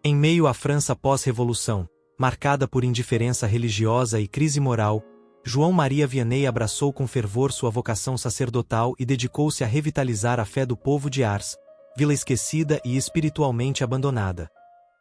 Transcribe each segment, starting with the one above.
Em meio à França pós-revolução, marcada por indiferença religiosa e crise moral, João Maria Vianney abraçou com fervor sua vocação sacerdotal e dedicou-se a revitalizar a fé do povo de Ars, vila esquecida e espiritualmente abandonada.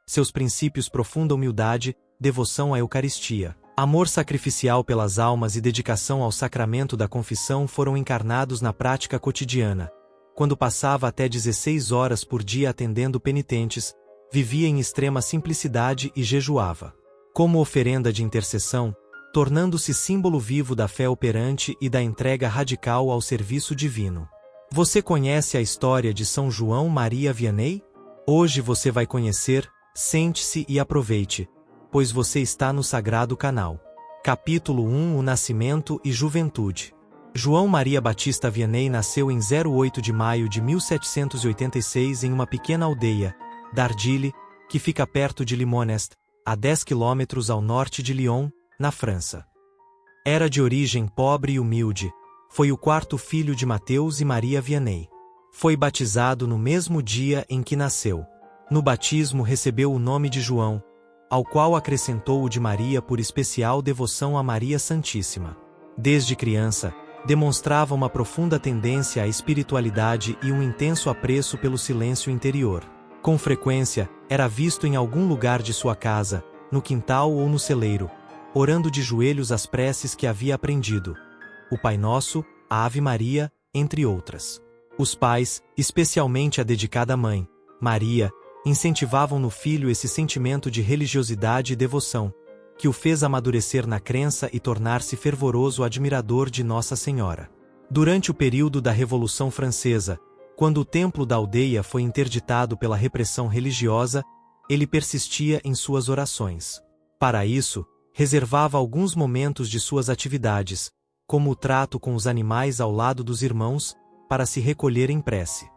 Seus princípios profunda humildade, devoção à Eucaristia, amor sacrificial pelas almas e dedicação ao sacramento da confissão foram encarnados na prática cotidiana. Quando passava até 16 horas por dia atendendo penitentes, vivia em extrema simplicidade e jejuava. Como oferenda de intercessão, tornando-se símbolo vivo da fé operante e da entrega radical ao serviço divino. Você conhece a história de São João Maria Vianney? Hoje você vai conhecer, sente-se e aproveite, pois você está no Sagrado Canal. Capítulo 1 O Nascimento e Juventude. João Maria Batista Vianney nasceu em 08 de maio de 1786 em uma pequena aldeia, Dardilly, que fica perto de Limonest, a 10 quilômetros ao norte de Lyon, na França. Era de origem pobre e humilde, foi o quarto filho de Mateus e Maria Vianney. Foi batizado no mesmo dia em que nasceu. No batismo recebeu o nome de João, ao qual acrescentou o de Maria por especial devoção a Maria Santíssima. Desde criança, demonstrava uma profunda tendência à espiritualidade e um intenso apreço pelo silêncio interior. Com frequência, era visto em algum lugar de sua casa, no quintal ou no celeiro, orando de joelhos as preces que havia aprendido, o Pai Nosso, a Ave Maria, entre outras. Os pais, especialmente a dedicada mãe, Maria, incentivavam no filho esse sentimento de religiosidade e devoção, que o fez amadurecer na crença e tornar-se fervoroso admirador de Nossa Senhora. Durante o período da Revolução Francesa, quando o templo da aldeia foi interditado pela repressão religiosa, ele persistia em suas orações. Para isso, reservava alguns momentos de suas atividades, como o trato com os animais ao lado dos irmãos, para se recolher em prece.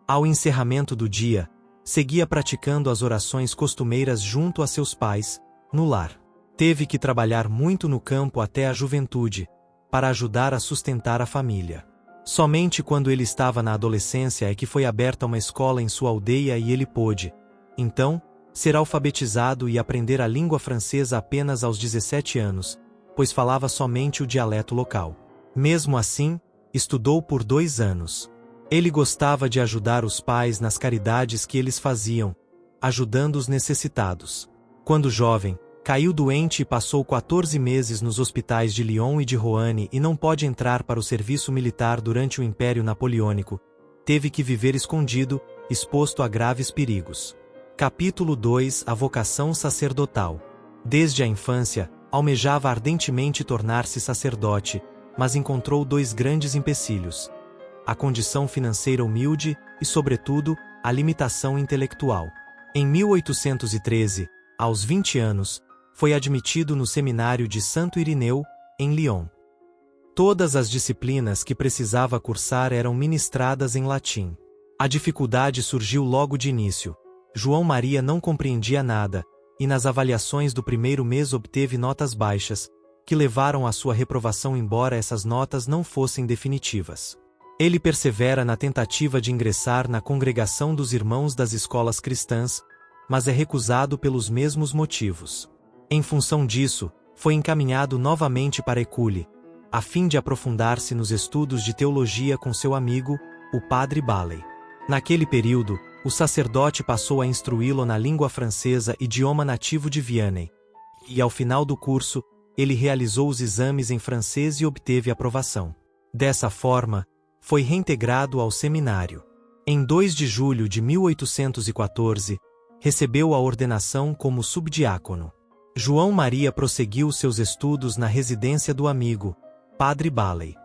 Ao encerramento do dia, seguia praticando as orações costumeiras junto a seus pais, no lar. Teve que trabalhar muito no campo até a juventude, para ajudar a sustentar a família. Somente quando ele estava na adolescência é que foi aberta uma escola em sua aldeia e ele pôde, então, ser alfabetizado e aprender a língua francesa apenas aos 17 anos, pois falava somente o dialeto local. Mesmo assim, estudou por 2 anos. Ele gostava de ajudar os pais nas caridades que eles faziam, ajudando os necessitados. Quando jovem, caiu doente e passou 14 meses nos hospitais de Lyon e de Roanne e não pôde entrar para o serviço militar durante o Império Napoleônico. Teve que viver escondido, exposto a graves perigos. Capítulo 2 A vocação sacerdotal. Desde a infância, almejava ardentemente tornar-se sacerdote, mas encontrou 2 grandes empecilhos: a condição financeira humilde e, sobretudo, a limitação intelectual. Em 1813, aos 20 anos, foi admitido no seminário de Santo Irineu, em Lyon. Todas as disciplinas que precisava cursar eram ministradas em latim. A dificuldade surgiu logo de início. João Maria não compreendia nada, e nas avaliações do primeiro mês obteve notas baixas, que levaram à sua reprovação embora essas notas não fossem definitivas. Ele persevera na tentativa de ingressar na congregação dos irmãos das escolas cristãs, mas é recusado pelos mesmos motivos. Em função disso, foi encaminhado novamente para École, a fim de aprofundar-se nos estudos de teologia com seu amigo, o padre Balley. Naquele período, o sacerdote passou a instruí-lo na língua francesa, idioma nativo de Vianney, e ao final do curso, ele realizou os exames em francês e obteve aprovação. Dessa forma, foi reintegrado ao seminário. Em 2 de julho de 1814, recebeu a ordenação como subdiácono. João Maria prosseguiu seus estudos na residência do amigo, padre Balley.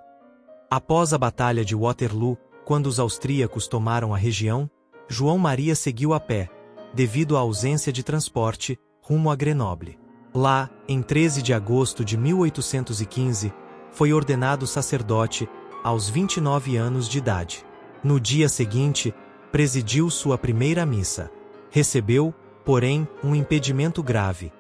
Após a Batalha de Waterloo, quando os austríacos tomaram a região, João Maria seguiu a pé, devido à ausência de transporte, rumo a Grenoble. Lá, em 13 de agosto de 1815, foi ordenado sacerdote, aos 29 anos de idade. No dia seguinte, presidiu sua primeira missa. Recebeu, porém, um impedimento grave.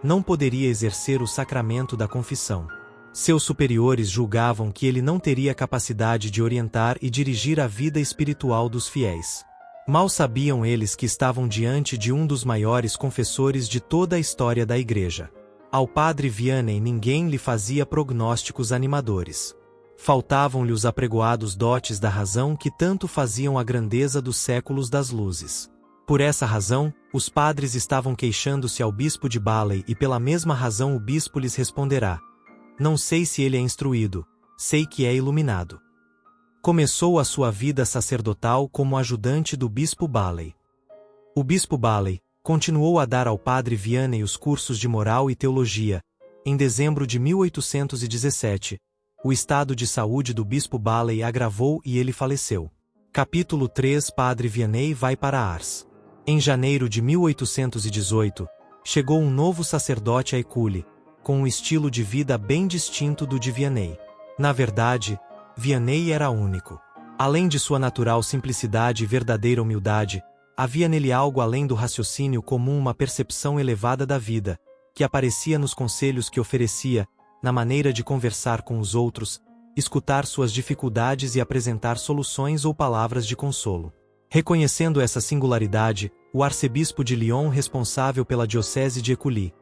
Não poderia exercer o sacramento da confissão. Seus superiores julgavam que ele não teria capacidade de orientar e dirigir a vida espiritual dos fiéis. Mal sabiam eles que estavam diante de um dos maiores confessores de toda a história da Igreja. Ao padre Vianney ninguém lhe fazia prognósticos animadores. Faltavam-lhe os apregoados dotes da razão que tanto faziam a grandeza dos séculos das luzes. Por essa razão, os padres estavam queixando-se ao bispo de Balley e pela mesma razão o bispo lhes responderá: não sei se ele é instruído, sei que é iluminado. Começou a sua vida sacerdotal como ajudante do bispo Balley. O bispo Balley continuou a dar ao padre Vianney os cursos de moral e teologia. Em dezembro de 1817, o estado de saúde do bispo Balley agravou e ele faleceu. Capítulo 3 Padre Vianney vai para Ars. Em janeiro de 1818, chegou um novo sacerdote a École, com um estilo de vida bem distinto do de Vianney. Na verdade, Vianney era único. Além de sua natural simplicidade e verdadeira humildade, havia nele algo além do raciocínio comum, uma percepção elevada da vida, que aparecia nos conselhos que oferecia, na maneira de conversar com os outros, escutar suas dificuldades e apresentar soluções ou palavras de consolo. Reconhecendo essa singularidade, o arcebispo de Lyon, responsável pela diocese de École,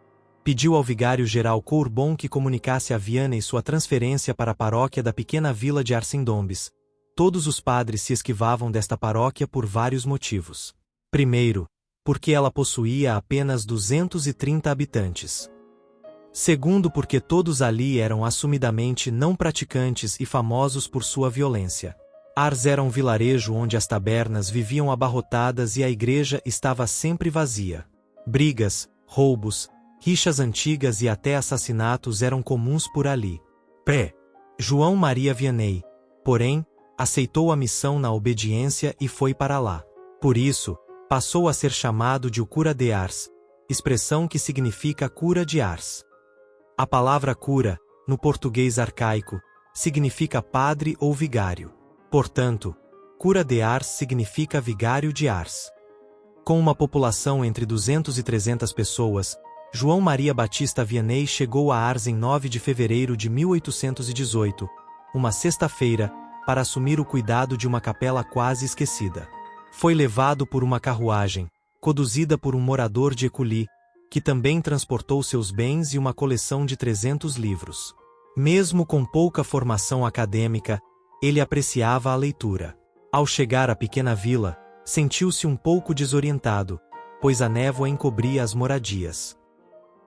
pediu ao vigário-geral Courbon que comunicasse a Vianney sua transferência para a paróquia da pequena vila de Arcendombes. Todos os padres se esquivavam desta paróquia por vários motivos. Primeiro, porque ela possuía apenas 230 habitantes. Segundo, porque todos ali eram assumidamente não praticantes e famosos por sua violência. Ars era um vilarejo onde as tabernas viviam abarrotadas e a igreja estava sempre vazia. Brigas, roubos, rixas antigas e até assassinatos eram comuns por ali. João Maria Vianney, porém, aceitou a missão na obediência e foi para lá. Por isso, passou a ser chamado de o cura de Ars, expressão que significa cura de Ars. A palavra cura, no português arcaico, significa padre ou vigário. Portanto, cura de Ars significa vigário de Ars. Com uma população entre 200 e 300 pessoas, João Maria Batista Vianney chegou a Ars em 9 de fevereiro de 1818, uma sexta-feira, para assumir o cuidado de uma capela quase esquecida. Foi levado por uma carruagem, conduzida por um morador de École, que também transportou seus bens e uma coleção de 300 livros. Mesmo com pouca formação acadêmica, ele apreciava a leitura. Ao chegar à pequena vila, sentiu-se um pouco desorientado, pois a névoa encobria as moradias.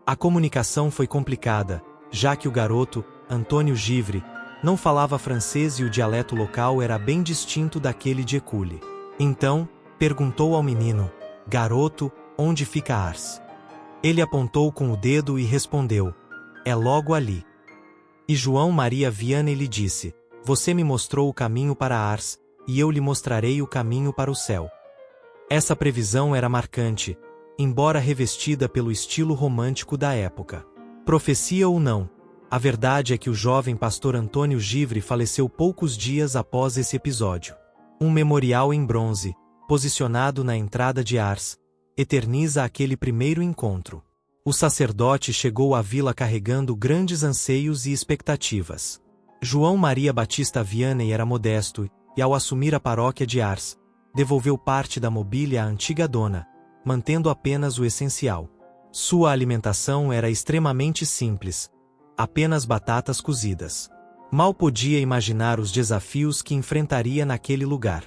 A comunicação foi complicada, já que o garoto, Antônio Givre, não falava francês e o dialeto local era bem distinto daquele de École. Então, perguntou ao menino: garoto, onde fica Ars? Ele apontou com o dedo e respondeu: é logo ali. E João Maria Vianney lhe disse: você me mostrou o caminho para Ars, e eu lhe mostrarei o caminho para o céu. Essa previsão era marcante, embora revestida pelo estilo romântico da época. Profecia ou não, a verdade é que o jovem pastor Antônio Givre faleceu poucos dias após esse episódio. Um memorial em bronze, posicionado na entrada de Ars, eterniza aquele primeiro encontro. O sacerdote chegou à vila carregando grandes anseios e expectativas. João Maria Batista Vianney era modesto e, ao assumir a paróquia de Ars, devolveu parte da mobília à antiga dona, mantendo apenas o essencial. Sua alimentação era extremamente simples, apenas batatas cozidas. Mal podia imaginar os desafios que enfrentaria naquele lugar.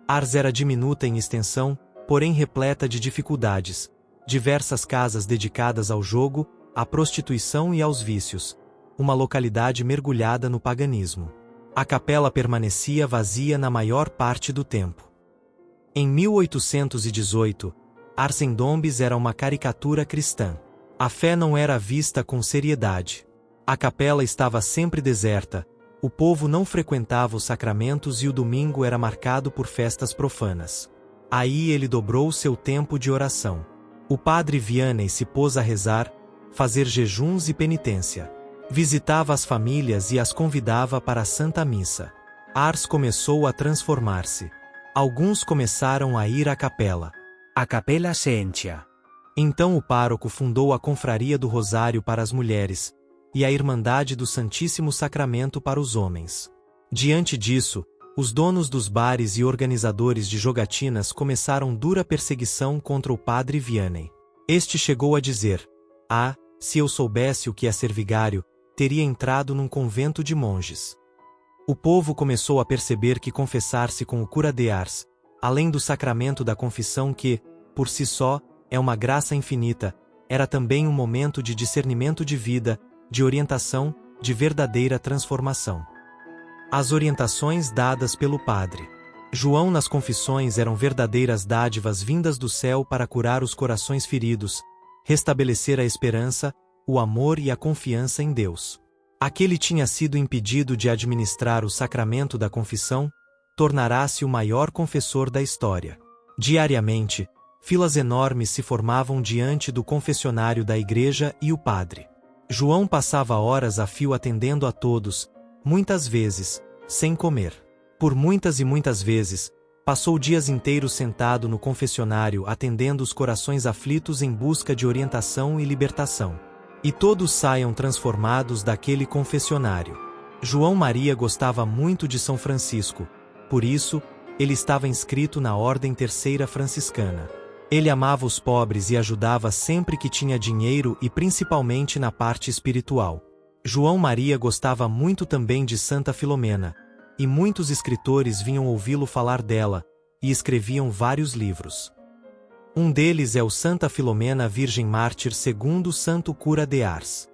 Ars era diminuta em extensão, porém repleta de dificuldades. Diversas casas dedicadas ao jogo, à prostituição e aos vícios. Uma localidade mergulhada no paganismo. A capela permanecia vazia na maior parte do tempo. Em 1818, Arcendombes era uma caricatura cristã. A fé não era vista com seriedade. A capela estava sempre deserta, o povo não frequentava os sacramentos e o domingo era marcado por festas profanas. Aí ele dobrou seu tempo de oração. O padre Vianney se pôs a rezar, fazer jejuns e penitência. Visitava as famílias e as convidava para a Santa Missa. Ars começou a transformar-se. Alguns começaram a ir à capela. A Capela se enchia. Então o pároco fundou a Confraria do Rosário para as mulheres, e a Irmandade do Santíssimo Sacramento para os homens. Diante disso, Os donos dos bares e organizadores de jogatinas começaram dura perseguição contra o padre Vianney. Este chegou a dizer: "Ah, se eu soubesse o que é ser vigário, teria entrado num convento de monges." O povo começou a perceber que confessar-se com o cura de Ars, além do sacramento da confissão que, por si só, é uma graça infinita, era também um momento de discernimento de vida, de orientação, de verdadeira transformação. As orientações dadas pelo padre João nas confissões eram verdadeiras dádivas vindas do céu para curar os corações feridos, restabelecer a esperança, o amor e a confiança em Deus. Aquele tinha sido impedido de administrar o sacramento da confissão, tornará-se o maior confessor da história. Diariamente, filas enormes se formavam diante do confessionário da igreja e o padre João passava horas a fio atendendo a todos, muitas vezes, sem comer. Por muitas e muitas vezes, passou dias inteiros sentado no confessionário atendendo os corações aflitos em busca de orientação e libertação. E todos saiam transformados daquele confessionário. João Maria gostava muito de São Francisco, por isso, ele estava inscrito na Ordem Terceira Franciscana. Ele amava os pobres e ajudava sempre que tinha dinheiro e principalmente na parte espiritual. João Maria gostava muito também de Santa Filomena, e muitos escritores vinham ouvi-lo falar dela, e escreviam vários livros. Um deles é o Santa Filomena Virgem Mártir segundo Santo Cura de Ars.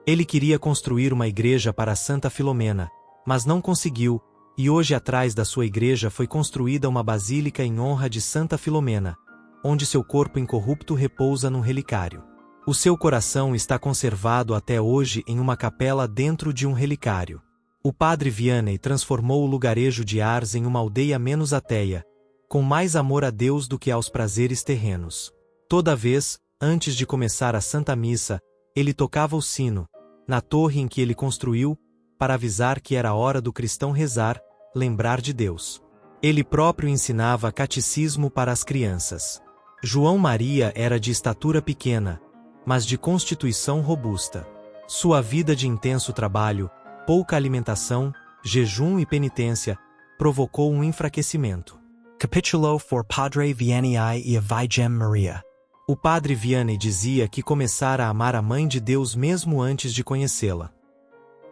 Ele queria construir uma igreja para Santa Filomena, mas não conseguiu, e hoje atrás da sua igreja foi construída uma basílica em honra de Santa Filomena, onde seu corpo incorrupto repousa num relicário. O seu coração está conservado até hoje em uma capela dentro de um relicário. O padre Vianney transformou o lugarejo de Ars em uma aldeia menos ateia, com mais amor a Deus do que aos prazeres terrenos. Toda vez, antes de começar a Santa Missa, ele tocava o sino, na torre em que ele construiu, para avisar que era hora do cristão rezar, lembrar de Deus. Ele próprio ensinava catecismo para as crianças. João Maria era de estatura pequena, mas de constituição robusta. Sua vida de intenso trabalho, pouca alimentação, jejum e penitência, provocou um enfraquecimento. Capítulo for Padre Vianney e a Virgem Maria. O padre Vianney dizia que começara a amar a Mãe de Deus mesmo antes de conhecê-la.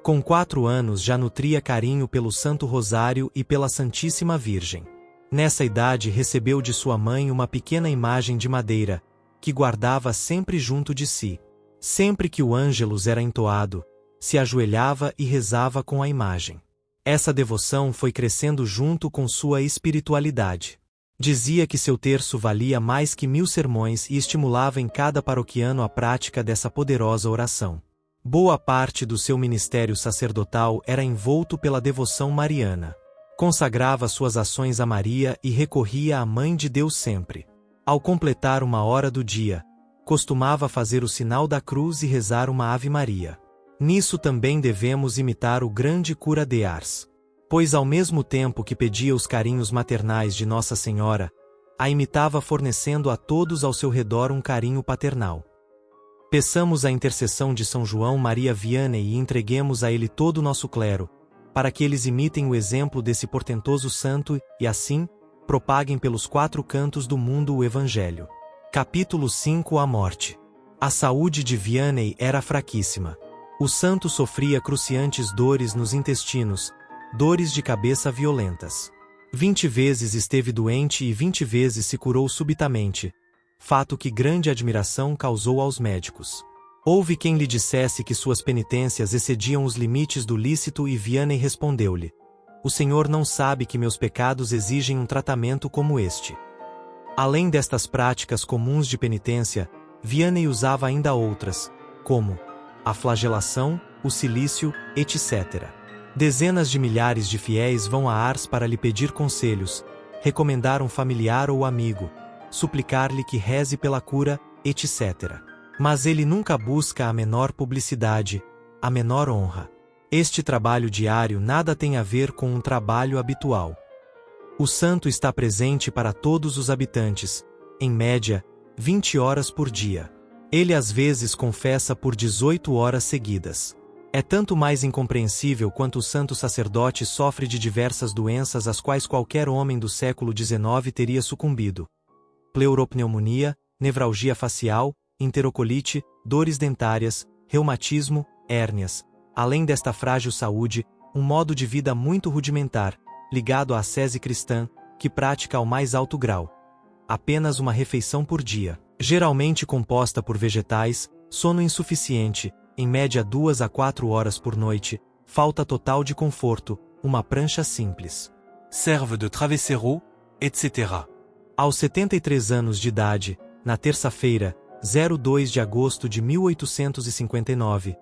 Com 4 anos já nutria carinho pelo Santo Rosário e pela Santíssima Virgem. Nessa idade recebeu de sua mãe uma pequena imagem de madeira, que guardava sempre junto de si. Sempre que o Ângelus era entoado, se ajoelhava e rezava com a imagem. Essa devoção foi crescendo junto com sua espiritualidade. Dizia que seu terço valia mais que 1000 sermões e estimulava em cada paroquiano a prática dessa poderosa oração. Boa parte do seu ministério sacerdotal era envolto pela devoção mariana. Consagrava suas ações a Maria e recorria à Mãe de Deus sempre. Ao completar uma hora do dia, costumava fazer o sinal da cruz e rezar uma Ave Maria. Nisso também devemos imitar o grande cura de Ars. Pois ao mesmo tempo que pedia os carinhos maternais de Nossa Senhora, a imitava fornecendo a todos ao seu redor um carinho paternal. Peçamos a intercessão de São João Maria Vianney e entreguemos a ele todo o nosso clero, para que eles imitem o exemplo desse portentoso santo e, assim, propaguem pelos 4 cantos do mundo o Evangelho. Capítulo 5 A morte. A saúde de Vianney era fraquíssima. O santo sofria cruciantes dores nos intestinos, dores de cabeça violentas. 20 vezes esteve doente e 20 vezes se curou subitamente, fato que grande admiração causou aos médicos. Houve quem lhe dissesse que suas penitências excediam os limites do lícito e Vianney respondeu-lhe: "O Senhor não sabe que meus pecados exigem um tratamento como este." Além destas práticas comuns de penitência, Vianney usava ainda outras, como a flagelação, o cilício, etc. Dezenas de milhares de fiéis vão a Ars para lhe pedir conselhos, recomendar um familiar ou amigo, suplicar-lhe que reze pela cura, etc. Mas ele nunca busca a menor publicidade, a menor honra. Este trabalho diário nada tem a ver com um trabalho habitual. O santo está presente para todos os habitantes, em média, 20 horas por dia. Ele às vezes confessa por 18 horas seguidas. É tanto mais incompreensível quanto o santo sacerdote sofre de diversas doenças às quais qualquer homem do século XIX teria sucumbido. Pleuropneumonia, nevralgia facial, enterocolite, dores dentárias, reumatismo, hérnias. Além desta frágil saúde, um modo de vida muito rudimentar, ligado à ascese cristã, que pratica ao mais alto grau. Apenas uma refeição por dia, geralmente composta por vegetais, sono insuficiente, em média 2 a 4 horas por noite, falta total de conforto, uma prancha simples. Serve de travesseiro, etc. Aos 73 anos de idade, na terça-feira, 2 de agosto de 1859,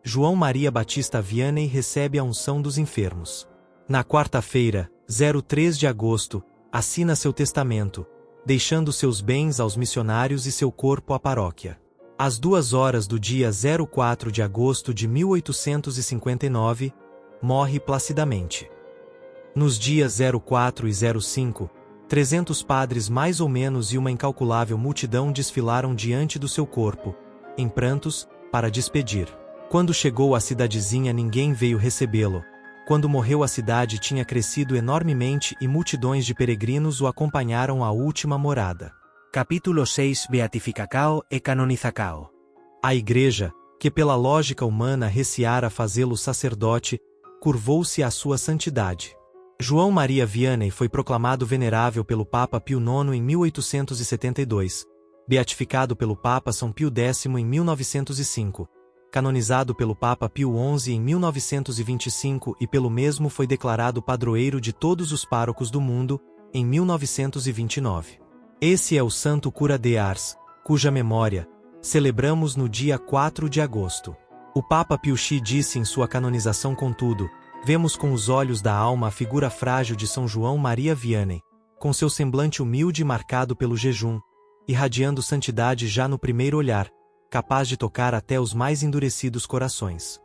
João Maria Batista Vianney recebe a unção dos enfermos. Na quarta-feira, 3 de agosto, assina seu testamento, deixando seus bens aos missionários e seu corpo à paróquia. Às 2 horas do dia 4 de agosto de 1859, morre placidamente. Nos dias 04 e 05, 300 padres mais ou menos e uma incalculável multidão desfilaram diante do seu corpo, em prantos, para despedir. Quando chegou à cidadezinha ninguém veio recebê-lo. Quando morreu a cidade tinha crescido enormemente e multidões de peregrinos o acompanharam à última morada. Capítulo 6 Beatificacao e Canonizacao. A igreja, que pela lógica humana receara fazê-lo sacerdote, curvou-se à sua santidade. João Maria Vianney foi proclamado venerável pelo Papa Pio IX em 1872, beatificado pelo Papa São Pio X em 1905, canonizado pelo Papa Pio XI em 1925 e pelo mesmo foi declarado padroeiro de todos os párocos do mundo, em 1929. Esse é o Santo Cura de Ars, cuja memória celebramos no dia 4 de agosto. O Papa Pio X disse em sua canonização: contudo, vemos com os olhos da alma a figura frágil de São João Maria Vianney, com seu semblante humilde marcado pelo jejum, irradiando santidade já no primeiro olhar, capaz de tocar até os mais endurecidos corações.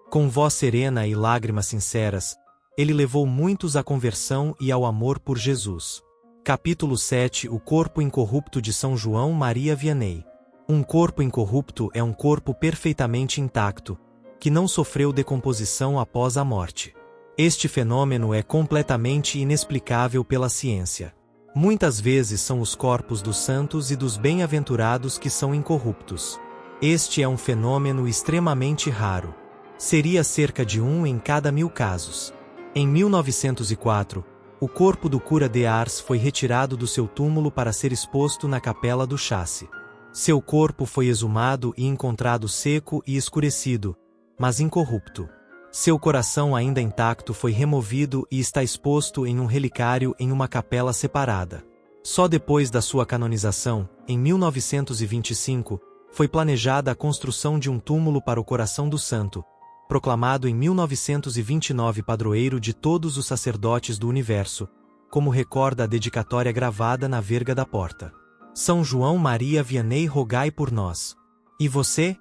Com voz serena e lágrimas sinceras, ele levou muitos à conversão e ao amor por Jesus. Capítulo 7 O corpo incorrupto de São João Maria Vianney. Um corpo incorrupto é um corpo perfeitamente intacto, que não sofreu decomposição após a morte. Este fenômeno é completamente inexplicável pela ciência. Muitas vezes são os corpos dos santos e dos bem-aventurados que são incorruptos. Este é um fenômeno extremamente raro. Seria cerca de 1 em cada 1000 casos. Em 1904, o corpo do cura de Ars foi retirado do seu túmulo para ser exposto na capela do Chassi. Seu corpo foi exumado e encontrado seco e escurecido, mas incorrupto. Seu coração ainda intacto foi removido e está exposto em um relicário em uma capela separada. Só depois da sua canonização, em 1925, foi planejada a construção de um túmulo para o coração do santo, proclamado em 1929 padroeiro de todos os sacerdotes do universo, como recorda a dedicatória gravada na verga da porta. São João Maria Vianney, rogai por nós. E você?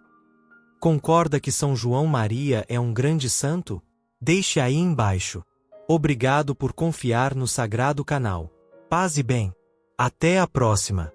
Concorda que São João Maria é um grande santo? Deixe aí embaixo. Obrigado por confiar no Sagrado Canal. Paz e bem. Até a próxima.